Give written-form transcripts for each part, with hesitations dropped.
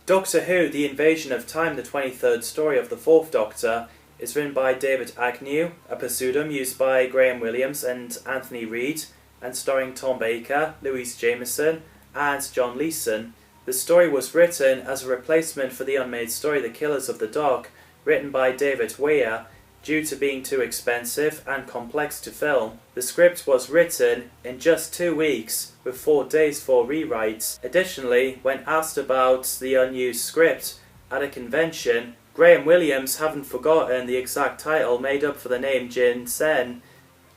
Doctor Who, The Invasion of Time, the 23rd story of the 4th Doctor, is written by David Agnew, a pseudonym used by Graham Williams and Anthony Reid, and starring Tom Baker, Louise Jameson, and John Leeson. The story was written as a replacement for the unmade story The Killers of the Dark, written by David Weir, due to being too expensive and complex to film. The script was written in just 2 weeks, with 4 days for rewrites. Additionally, when asked about the unused script at a convention, Graham Williams hadn't forgotten the exact title made up for the name Jin Sen,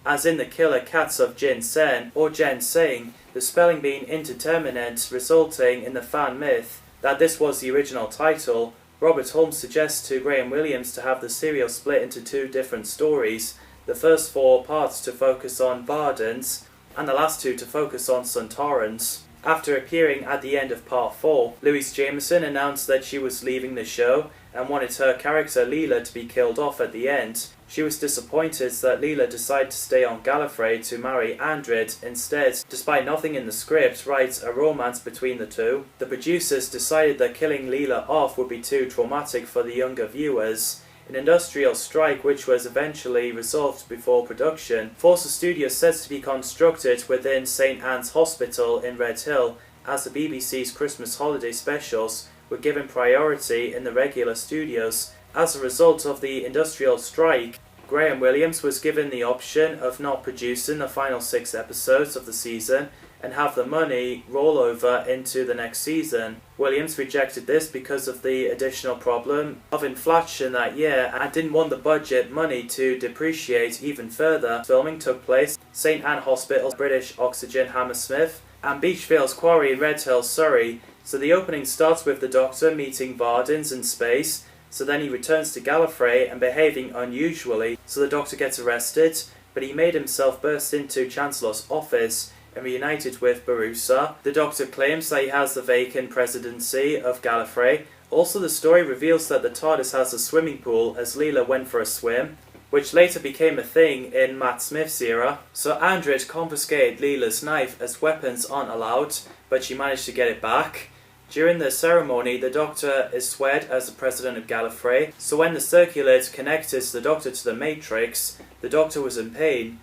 as in The Killer Cats of Jin Sen, or Jen Sing, the spelling being indeterminate, resulting in the fan myth that this was the original title. Robert Holmes suggests to Graham Williams to have the serial split into 2 different stories, the first 4 parts to focus on Vardans, and the last 2 to focus on Suntarans. After appearing at the end of part 4, Louise Jameson announced that she was leaving the show and wanted her character Leela to be killed off at the end. She was disappointed that Leela decided to stay on Gallifrey to marry Andred instead, despite nothing in the script writes a romance between the two. The producers decided that killing Leela off would be too traumatic for the younger viewers. An industrial strike which was eventually resolved before production forced the studio sets to be constructed within St Anne's Hospital in Red Hill, as the BBC's Christmas holiday specials were given priority in the regular studios. As a result of the industrial strike, Graham Williams was given the option of not producing the final 6 episodes of the season and have the money roll over into the next season. Williams rejected this because of the additional problem of inflation that year and didn't want the budget money to depreciate even further. Filming took place at St Anne Hospital, British Oxygen Hammersmith, and Beachfields Quarry in Red Hill, Surrey. So the opening starts with the Doctor meeting Vardans in space, so then he returns to Gallifrey and behaving unusually, so the Doctor gets arrested, but he made himself burst into Chancellor's office and reunited with Barusa. The Doctor claims that he has the vacant presidency of Gallifrey. Also, the story reveals that the TARDIS has a swimming pool as Leela went for a swim, which later became a thing in Matt Smith's era. So Andred confiscated Leela's knife as weapons aren't allowed, but she managed to get it back. During the ceremony, the Doctor is sweared as the President of Gallifrey, so when the circulate connected the Doctor to the Matrix, the Doctor was in pain.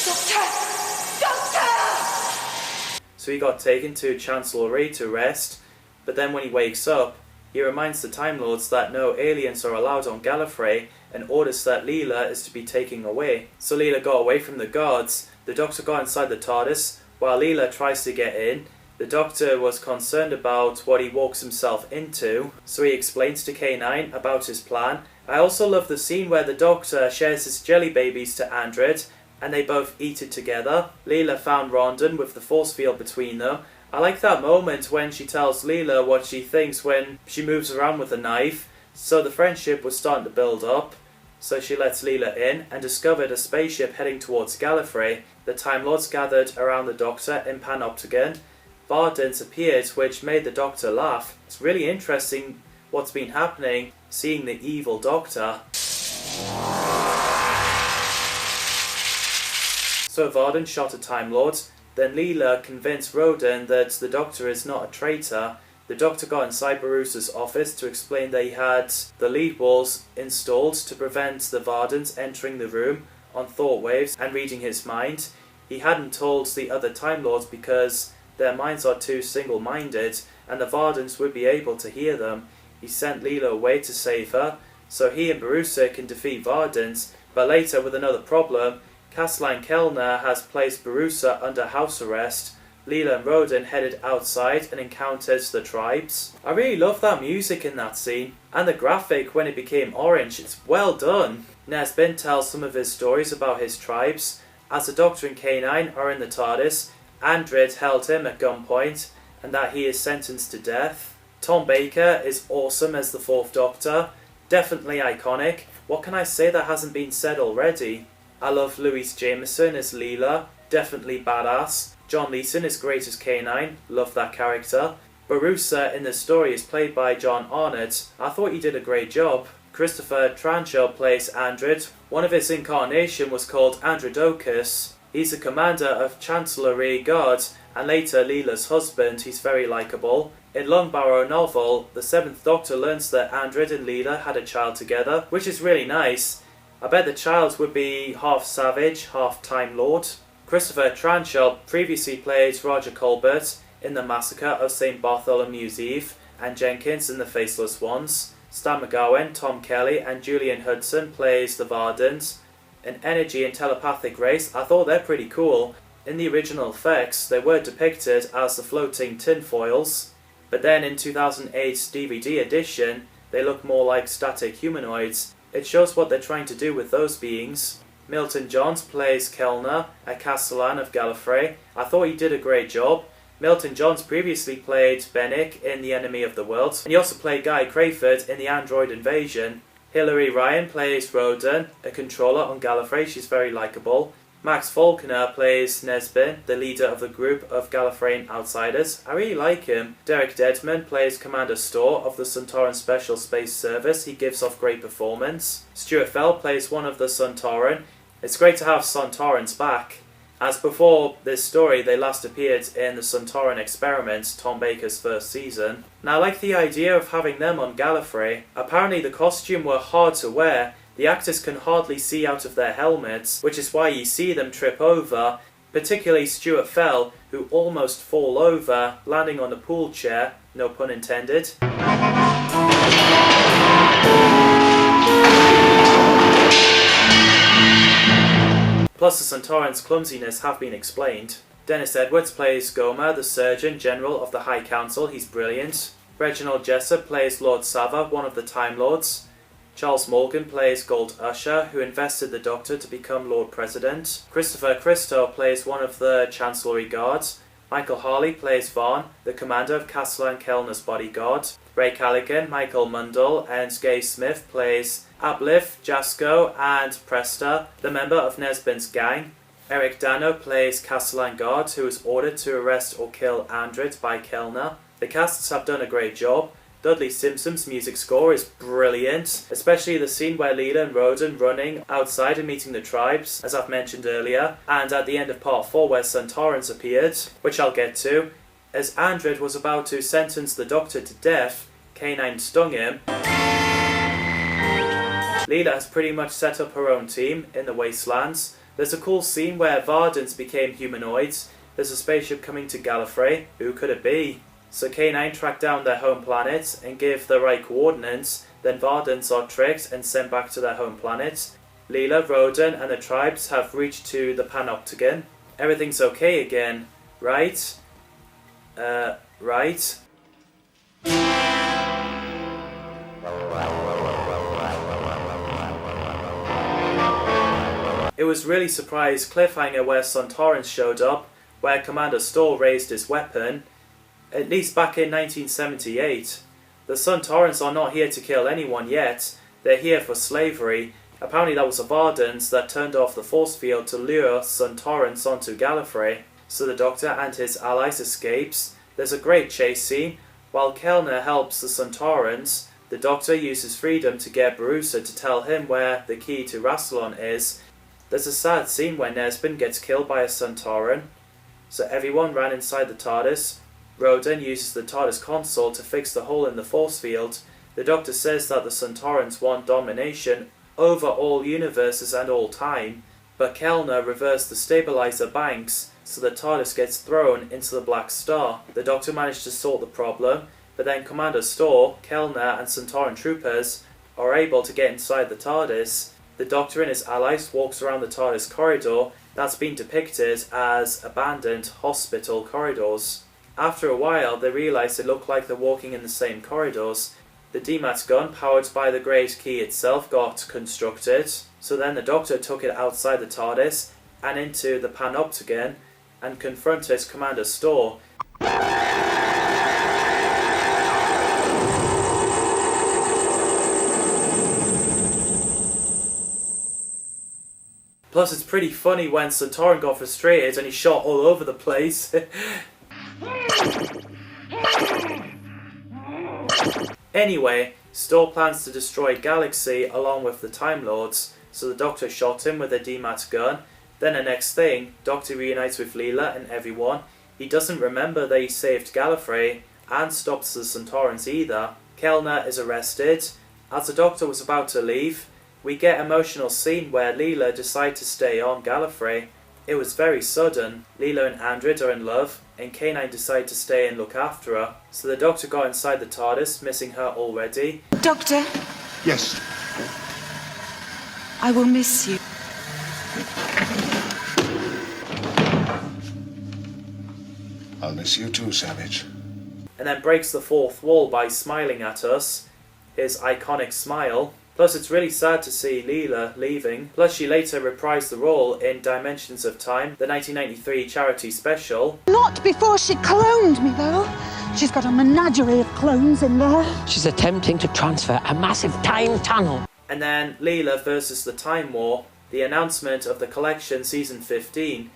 Doctor! Doctor! So he got taken to Chancellery to rest, but then when he wakes up, he reminds the Time Lords that no aliens are allowed on Gallifrey and orders that Leela is to be taken away. So Leela got away from the guards, the Doctor got inside the TARDIS, while Leela tries to get in. The Doctor was concerned about what he walks himself into, so he explains to K9 about his plan. I also love the scene where the Doctor shares his jelly babies to Andred, and they both eat it together. Leela found Rondon with the force field between them. I like that moment when she tells Leela what she thinks when she moves around with a knife, so the friendship was starting to build up. So she lets Leela in and discovered a spaceship heading towards Gallifrey. The Time Lords gathered around the Doctor in Panopticon. Vardans appeared, which made the Doctor laugh. It's really interesting what's been happening, seeing the evil Doctor. So Vardan shot a Time Lord, then Leela convinced Roden that the Doctor is not a traitor. The Doctor got inside Barusa's office to explain that he had the lead walls installed to prevent the Vardans entering the room on thought waves and reading his mind. He hadn't told the other Time Lords because their minds are too single-minded, and the Vardans would be able to hear them. He sent Leela away to save her, so he and Barusa can defeat Vardans, but later with another problem, Castellan Kellner has placed Barusa under house arrest. Leela and Roden headed outside and encountered the tribes. I really love that music in that scene, and the graphic when it became orange, it's well done. Nesbin tells some of his stories about his tribes. As the Doctor and K9 are in the TARDIS, Andred held him at gunpoint, and that he is sentenced to death. Tom Baker is awesome as the 4th Doctor, definitely iconic. What can I say that hasn't been said already? I love Louise Jameson as Leela, definitely badass. John Leeson is great as K9, love that character. Barusa in the story is played by John Arnott. I thought he did a great job. Christopher Tranchell plays Andred. One of his incarnation was called Androdocus. He's a commander of Chancellery Guards and later Leela's husband. He's very likeable. In Long Barrow novel, the 7th Doctor learns that Andred and Leela had a child together, which is really nice. I bet the child would be half savage, half Time Lord. Christopher Tranchell previously played Roger Colbert in The Massacre of St. Bartholomew's Eve and Jenkins in The Faceless Ones. Stan McGowan, Tom Kelly and Julian Hudson plays the Vardens. An energy and telepathic race, I thought they're pretty cool. In the original effects, they were depicted as the floating tinfoils, but then in 2008's DVD edition, they look more like static humanoids. It shows what they're trying to do with those beings. Milton Johns plays Kellner, a Castellan of Gallifrey. I thought he did a great job. Milton Johns previously played Bennick in The Enemy of the World, and he also played Guy Crayford in The Android Invasion. Hilary Ryan plays Roden, a controller on Gallifrey. She's very likeable. Max Faulkner plays Nesbin, the leader of the group of Gallifreyan outsiders. I really like him. Derek Dedman plays Commander Storr of the Sontaran Special Space Service. He gives off great performance. Stuart Fell plays one of the Sontaran. It's great to have Sontarans back, as before this story they last appeared in the Sontaran Experiment, Tom Baker's first season. Now I like the idea of having them on Gallifrey. Apparently the costume were hard to wear. The actors can hardly see out of their helmets, which is why you see them trip over, particularly Stuart Fell, who almost fall over, landing on a pool chair, no pun intended. Plus the Sontaran's clumsiness have been explained. Dennis Edwards plays Goma, the Surgeon General of the High Council. He's brilliant. Reginald Jessup plays Lord Sava, one of the Time Lords. Charles Morgan plays Gold Usher, who invested the Doctor to become Lord President. Christopher Christo plays one of the Chancellery Guards. Michael Harley plays Vaughn, the commander of Castellan Kellner's bodyguard. Ray Callaghan, Michael Mundell and Gay Smith plays Abliff, Jasco and Presta, the member of Nesbin's gang. Eric Dano plays Castellan Guard, who is ordered to arrest or kill Andred by Kellner. The casts have done a great job. Dudley Simpson's music score is brilliant, especially the scene where Leela and Roden running outside and meeting the tribes, as I've mentioned earlier, and at the end of part 4 where Sontarans appeared, which I'll get to. As Andred was about to sentence the Doctor to death, K9 stung him. Leela has pretty much set up her own team in the Wastelands. There's a cool scene where Vardens became humanoids. There's a spaceship coming to Gallifrey. Who could it be? So K9 track down their home planet and give the right coordinates, then Vardens are tricked and sent back to their home planet. Leela, Roden and the tribes have reached to the Panopticon. Everything's okay again, right? Right? It was really surprised cliffhanger where Sontarans showed up, where Commander Storr raised his weapon, at least back in 1978. The Sontarans are not here to kill anyone yet, they're here for slavery. Apparently that was the Vardens that turned off the force field to lure Sontarans onto Gallifrey. So the Doctor and his allies escapes. There's a great chase scene. While Kellner helps the Sontarans, the Doctor uses freedom to get Barusa to tell him where the key to Rassilon is. There's a sad scene where Nesbin gets killed by a Sontaran. So everyone ran inside the TARDIS. Roden uses the TARDIS console to fix the hole in the force field. The Doctor says that the Sontarans want domination over all universes and all time, but Kellner reversed the stabilizer banks, so the TARDIS gets thrown into the Black Star. The Doctor managed to sort the problem, but then Commander Storr, Kellner and Sontaran troopers are able to get inside the TARDIS. The Doctor and his allies walks around the TARDIS corridor that's been depicted as abandoned hospital corridors. After a while, they realise they look like they're walking in the same corridors. The DMAT gun, powered by the Great Key itself, got constructed. So then the Doctor took it outside the TARDIS and into the Panopticon and confronted Commander Storr. Plus it's pretty funny when Sontaran got frustrated and he shot all over the place. Anyway, Storr plans to destroy Galaxy along with the Time Lords, so the Doctor shot him with a DMAT gun. Then the next thing, Doctor reunites with Leela and everyone. He doesn't remember that he saved Gallifrey and stopped the Centaurans either. Kellner is arrested. As the Doctor was about to leave, we get an emotional scene where Leela decides to stay on Gallifrey. It was very sudden. Leela and Andred are in love, and K9 decide to stay and look after her. So the Doctor got inside the TARDIS, missing her already. Doctor, Yes. I will miss you. I'll miss you too, Savage. And then breaks the fourth wall by smiling at us. His iconic smile. Plus it's really sad to see Leela leaving. Plus she later reprised the role in Dimensions of Time, the 1993 charity special. Not before she cloned me, though. She's got a menagerie of clones in there. She's attempting to transfer a massive time tunnel. And then Leela versus the Time War, the announcement of the collection season 15,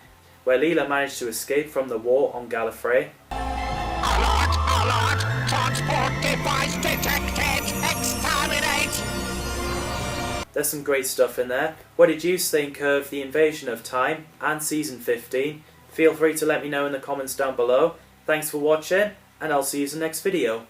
where Leela managed to escape from the war on Gallifrey. Alert! Transport device detected! Exterminate! There's some great stuff in there. What did you think of the Invasion of Time and season 15? Feel free to let me know in the comments down below. Thanks for watching, and I'll see you in the next video.